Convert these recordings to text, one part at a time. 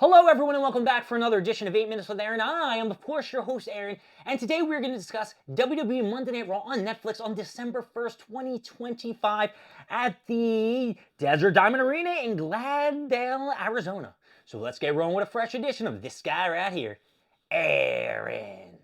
Hello everyone and welcome back for another edition of 8 Minutes with Aaron. I am of course your host Aaron, and today we're going to discuss WWE Monday Night Raw on Netflix on December 1st, 2025 at the Desert Diamond Arena in Glendale, Arizona. So let's get rolling with a fresh edition of this guy right here, Aaron.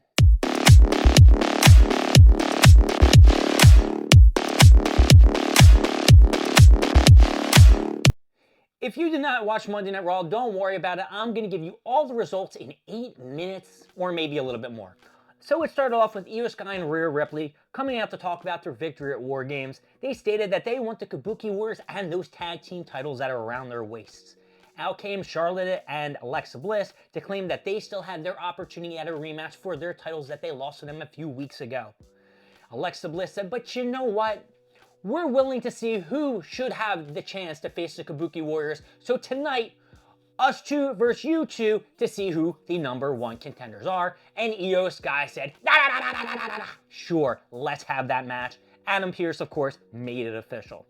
If you did not watch Monday Night Raw, don't worry about it. I'm going to give you all the results in 8 minutes, or maybe a little bit more. So it started off with Io Sky and Rhea Ripley coming out to talk about their victory at War Games. They stated that they want the Kabuki Warriors and those tag team titles that are around their waists. Out came Charlotte and Alexa Bliss to claim that they still had their opportunity at a rematch for their titles that they lost to them a few weeks ago. Alexa Bliss said, but you know what? We're willing to see who should have the chance to face the Kabuki Warriors. So tonight, us two versus you two to see who the #1 contenders are. And Io Sky said, sure, let's have that match. Adam Pearce, of course, made it official.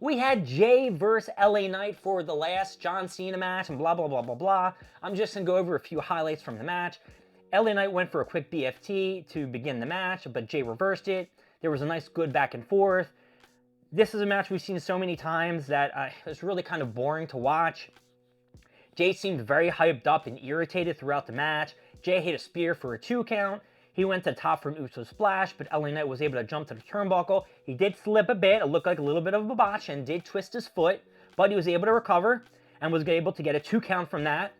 We had Jay versus LA Knight for the last John Cena match and blah, blah, blah, blah, blah. I'm just going to go over a few highlights from the match. LA Knight went for a quick BFT to begin the match, but Jay reversed it. There was a nice good back and forth. This is a match we've seen so many times that it's really kind of boring to watch. Jay seemed very hyped up and irritated throughout the match. Jay hit a spear for a 2 count. He went to the top for an Uso splash, but LA Knight was able to jump to the turnbuckle. He did slip a bit. It looked like a little bit of a botch and did twist his foot, but he was able to recover and was able to get a 2 count from that.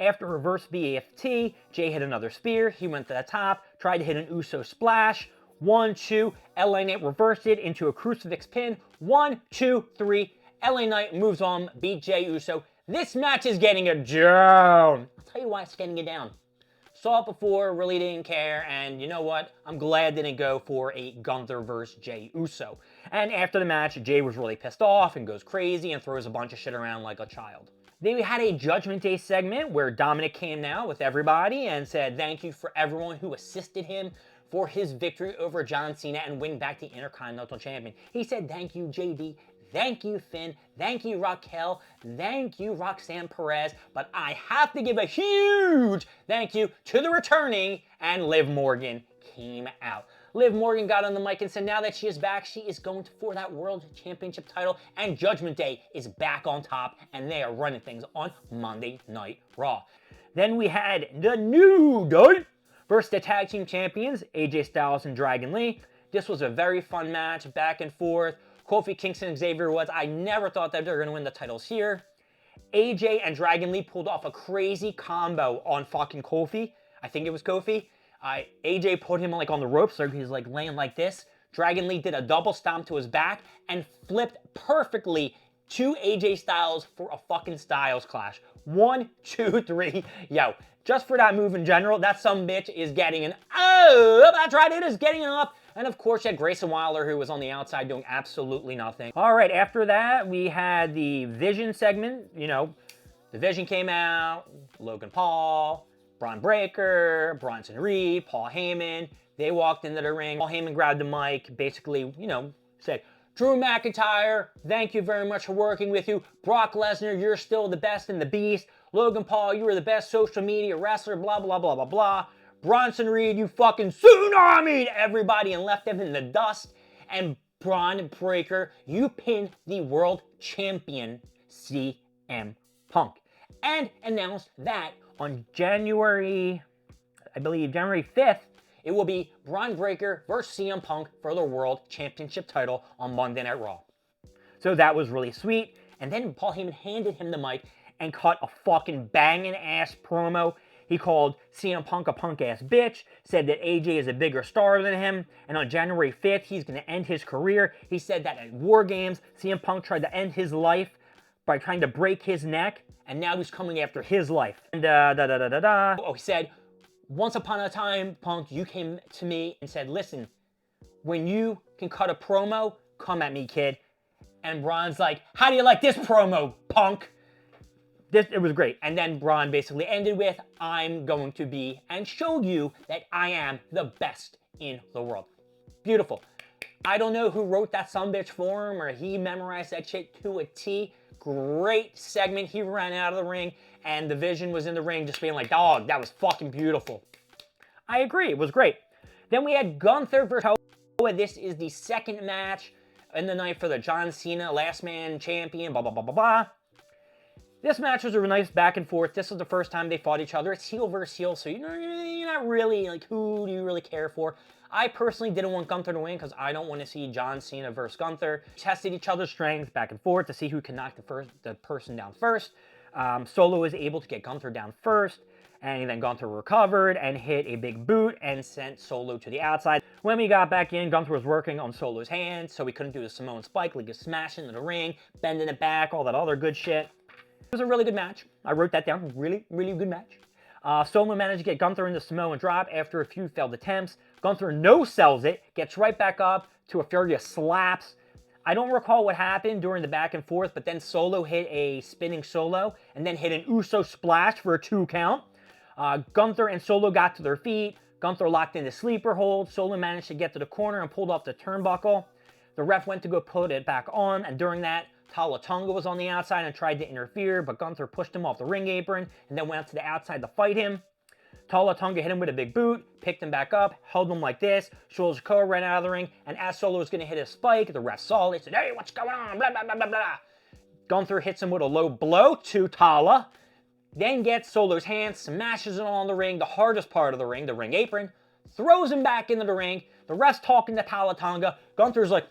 After reverse BAFT, Jay hit another spear. He went to the top, tried to hit an Uso splash. 1, 2, LA Knight reversed it into a crucifix pin. 1, 2, 3, LA Knight moves on, beat Jey Uso. This match is getting it down. I'll tell you why it's getting it down. Saw it before, really didn't care, and you know what? I'm glad they didn't go for a Gunther versus Jey Uso. And after the match, Jay was really pissed off and goes crazy and throws a bunch of shit around like a child. Then we had a Judgment Day segment where Dominic came out with everybody and said thank you for everyone who assisted him for his victory over John Cena and win back the Intercontinental Champion. He said thank you JD, thank you Finn, thank you Raquel, thank you Roxanne Perez, but I have to give a huge thank you to the returning, and Liv Morgan came out. Liv Morgan got on the mic and said now that she is back, she is going for that World Championship title, and Judgment Day is back on top, and they are running things on Monday Night Raw. Then we had the New Day versus the Tag Team Champions, AJ Styles and Dragon Lee. This was a very fun match, back and forth. Kofi Kingston and Xavier Woods, I never thought that they were going to win the titles here. AJ and Dragon Lee pulled off a crazy combo on fucking Kofi. I think it was Kofi. AJ put him on the ropes, so he's laying like this. Dragon Lee did a double stomp to his back and flipped perfectly to AJ Styles for a fucking Styles clash. 1, 2, 3. Yo, just for that move in general, that sumbitch is getting an that's right, it is getting up. And of course, you had Grayson Waller, who was on the outside doing absolutely nothing. All right, after that, we had the Vision segment. You know, the Vision came out, Logan Paul, Braun Breaker, Bronson Reed, Paul Heyman. They walked into the ring. Paul Heyman grabbed the mic, basically, said, Drew McIntyre, thank you very much for working with you. Brock Lesnar, you're still the best and the beast. Logan Paul, you were the best social media wrestler, blah, blah, blah, blah, blah. Bronson Reed, you fucking tsunami'd everybody and left them in the dust. And Braun Breaker, you pinned the world champion CM Punk. And announced that on January 5th, it will be Braun Breaker versus CM Punk for the World Championship title on Monday Night Raw. So that was really sweet. And then Paul Heyman handed him the mic and cut a fucking banging ass promo. He called CM Punk a punk ass bitch, said that AJ is a bigger star than him, and on January 5th, he's going to end his career. He said that at War Games, CM Punk tried to end his life by trying to break his neck, and now he's coming after his life. And he said, once upon a time, Punk, you came to me and said, listen, when you can cut a promo, come at me, kid. And Braun's like, how do you like this promo, Punk? It was great. And then Braun basically ended with, I'm going to be and show you that I am the best in the world. Beautiful. I don't know who wrote that sumbitch for him or he memorized that shit to a T. great segment. He ran out of the ring, and the Vision was in the ring just being like, dog, that was fucking beautiful. I agree, it was great. Then we had Gunther versus Toa. This is the second match in the night for the John Cena Last Man Champion, blah, blah, blah, blah, blah. This match was a nice back and forth. This was the first time they fought each other. It's heel versus heel, so you're not really, like, who do you really care for? I personally didn't want Gunther to win because I don't want to see John Cena versus Gunther. Tested each other's strength back and forth to see who can knock the person down first. Solo was able to get Gunther down first, and then Gunther recovered and hit a big boot and sent Solo to the outside. When we got back in, Gunther was working on Solo's hand, so we couldn't do the Samoan Spike, like a smash into the ring, bending it back, all that other good shit. It was a really good match. I wrote that down. Really, really good match. Solo managed to get Gunther in the Samoan drop after a few failed attempts. Gunther no-sells it, gets right back up to a flurry of slaps. I don't recall what happened during the back and forth, but then Solo hit a spinning solo and then hit an Uso splash for a 2 count. Gunther and Solo got to their feet. Gunther locked in the sleeper hold. Solo managed to get to the corner and pulled off the turnbuckle. The ref went to go put it back on, and during that, Tala Tonga was on the outside and tried to interfere, but Gunther pushed him off the ring apron and then went out to the outside to fight him. Tala Tonga hit him with a big boot, picked him back up, held him like this. Shoulder Sikoa ran out of the ring, and as Solo was going to hit a spike, the ref saw it, said, hey, what's going on, blah, blah, blah, blah, blah. Gunther hits him with a low blow to Tala, then gets Solo's hand, smashes it on the ring, the hardest part of the ring apron, throws him back into the ring. The ref's talking to Tala Tonga. Gunther's like,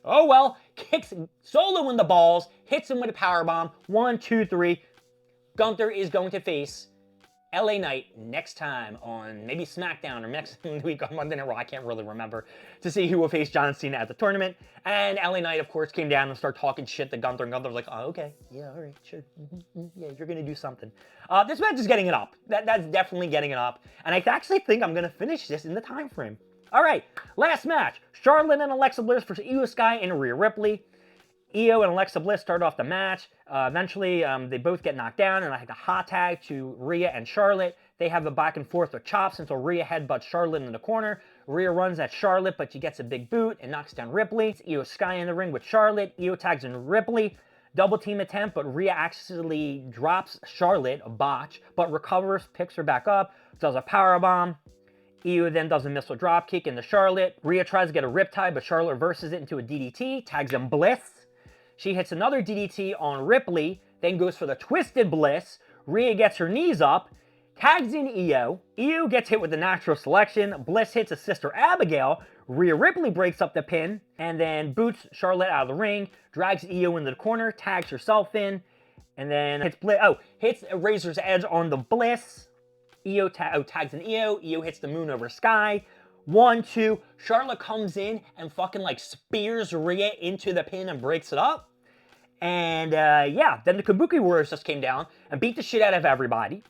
oh well, kicks Solo in the balls, hits him with a powerbomb. 1, 2, 3. Gunther is going to face LA Knight next time on maybe SmackDown or next week on Monday Night Raw. I can't really remember, to see who will face John Cena at the tournament. And LA Knight, of course, came down and started talking shit to Gunther. And Gunther was like, oh, okay, yeah, all right, sure. Yeah, you're going to do something. This match is getting it up. That's definitely getting it up. And I actually think I'm going to finish this in the time frame. All right, last match. Charlotte and Alexa Bliss versus Io Sky and Rhea Ripley. Io and Alexa Bliss start off the match. Eventually, they both get knocked down, and I had a hot tag to Rhea and Charlotte. They have a back and forth with chops until Rhea headbutts Charlotte in the corner. Rhea runs at Charlotte, but she gets a big boot and knocks down Ripley. It's Io Sky in the ring with Charlotte. Io tags in Ripley. Double team attempt, but Rhea accidentally drops Charlotte, a botch, but recovers, picks her back up, does a powerbomb. Io then does a missile dropkick into Charlotte. Rhea tries to get a riptide, but Charlotte reverses it into a DDT, tags in Bliss. She hits another DDT on Ripley, then goes for the Twisted Bliss. Rhea gets her knees up, tags in Io. Io gets hit with the natural selection. Bliss hits a Sister Abigail. Rhea Ripley breaks up the pin, and then boots Charlotte out of the ring, drags Io into the corner, tags herself in, and then hits Razor's Edge on the Bliss. Io tags in Io. Io hits the moon over Sky. 1, 2. Charlotte comes in and fucking like spears Rhea into the pin and breaks it up. And yeah, then the Kabuki Warriors just came down and beat the shit out of everybody.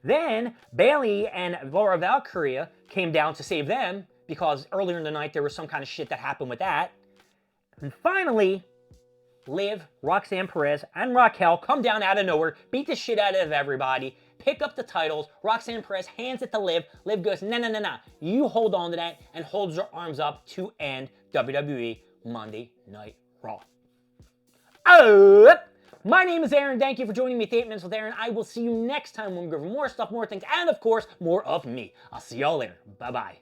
Then Bayley and Laura Valkyria came down to save them because earlier in the night there was some kind of shit that happened with that. And finally, Liv, Roxanne Perez, and Raquel come down out of nowhere, beat the shit out of everybody, pick up the titles. Roxanne Perez hands it to Liv. Liv goes, nah. You hold on to that, and holds her arms up to end WWE Monday Night Raw. My name is Aaron. Thank you for joining me at 8 Minutes with Aaron. I will see you next time when we go over more stuff, more things, and of course, more of me. I'll see y'all later. Bye-bye.